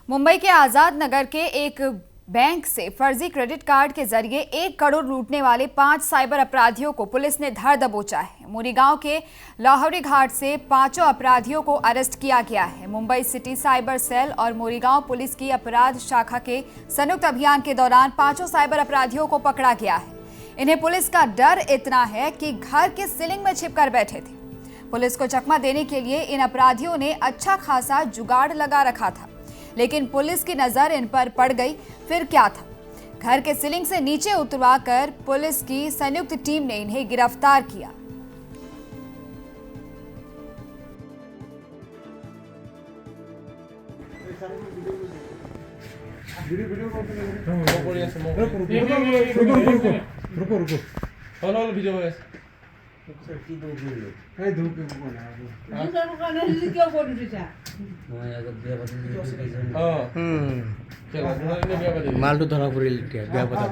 मुंबई के आजाद नगर के एक बैंक से फर्जी credit card के जरिए 1 करोड़ लूटने वाले 5 साइबर अपराधियों को पुलिस ने धर दबोचा है। मोरीगांव के लाहौरी घाट से 5 अपराधियों को अरेस्ट किया गया है। मुंबई सिटी साइबर सेल और मोरीगांव पुलिस की अपराध शाखा के संयुक्त अभियान के दौरान 5 साइबर अपराधियों को पकड़ा गया है। इन्हें पुलिस का डर इतना है कि घर के सीलिंग में छिपकर बैठे थे। पुलिस को चकमा देने के लिए इन अपराधियों ने अच्छा खासा जुगाड़ लगा रखा था, लेकिन पुलिस की नजर इन पर पड़ गई। फिर क्या था? घर के सीलिंग से नीचे उतरवाकर पुलिस की संयुक्त टीम ने इन्हें गिरफ्तार किया। মালটো ধৰা পৰিল এতিয়া বেয়া কথা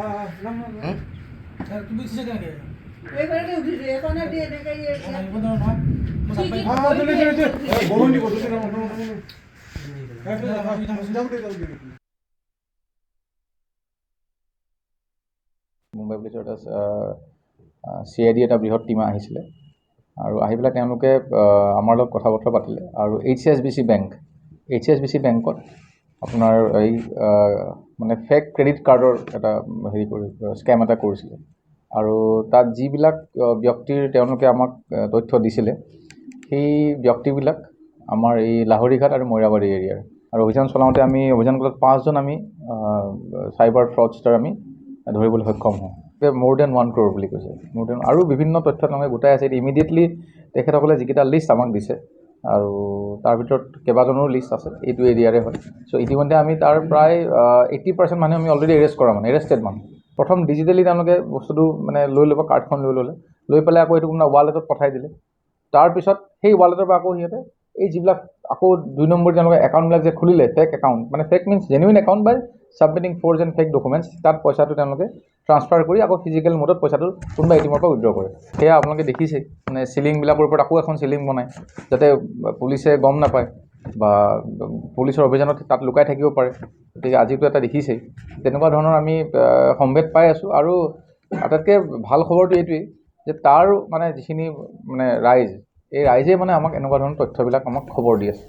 মুম্বাই পুলিচৰ এটা CID এটা বৃহৎ টিম আহিছিলে আৰু আহি পেলাই তেওঁলোকে আমাৰ লগত কথা বতৰা পাতিলে আৰু HSBC বেংকত আপোনাৰ এই মানে ফেক ক্ৰেডিট কাৰ্ডৰ এটা স্কেম এটা কৰিছিলে আৰু তাত যিবিলাক ব্যক্তিৰ তেওঁলোকে আমাক তথ্য দিছিলে সেই ব্যক্তিবিলাক আমাৰ এই লাহৰীঘাট আৰু মৈৰাবাৰী এৰিয়াৰ আৰু অভিযান চলাওঁতে আমি অভিযানকালত 5জন আমি সাইবাৰ ফ্ৰডষ্টাৰ আমি ধৰিবলৈ সক্ষম হওঁ। more than 1 crore বুলি কৈছে আৰু বিভিন্ন তথ্য তেওঁলোকে গোটাই আছে। ইমিডিয়েটলি তেখেতসকলে যিকেইটা লিষ্ট আমাক দিছে আৰু তাৰ ভিতৰত কেইবাজনৰো লিষ্ট আছে, এইটো এৰিয়াৰে হয়। চ' ইতিমধ্যে আমি তাৰ প্ৰায় 80% মানুহ আমি অলৰেডি এৰেষ্টেড মানুহ। প্ৰথম ডিজিটেলি তেওঁলোকে বস্তুটো মানে লৈ ল'ব, কাৰ্ডখন লৈ পেলাই আকৌ এইটো কোনোবা ৱালেটত পঠাই দিলে। তাৰপিছত সেই ৱালেটৰ পৰা আকৌ সিহঁতে এই যিবিলাক আকৌ 2 নম্বৰ তেওঁলোকে একাউণ্টবিলাক যে খুলিলে, ফেক একাউণ্ট মানে fake means genuine account by submitting forge and fake documents, তাত পইচাটো তেওঁলোকে ট্ৰান্সফাৰ কৰি আকৌ ফিজিকেল মোডত পইচাটো কোনোবা ATM পৰা উইথড্ৰ কৰে। সেয়া আপোনালোকে দেখিছে, মানে চিলিংবিলাকৰ ওপৰত আকৌ এখন চিলিং বনায় যাতে পুলিচে গম নাপায় বা পুলিচৰ অভিযানত তাত লুকাই থাকিব পাৰে। গতিকে আজিতো এটা দেখিছেই, তেনেকুৱা ধৰণৰ আমি সম্ভেদ পাই আছোঁ। আৰু আটাইতকৈ ভাল খবৰটো এইটোৱেই যে তাৰ মানে যিখিনি মানে ৰাইজে মানে আমাক এনেকুৱা ধৰণৰ তথ্যবিলাক আমাক খবৰ দি আছে।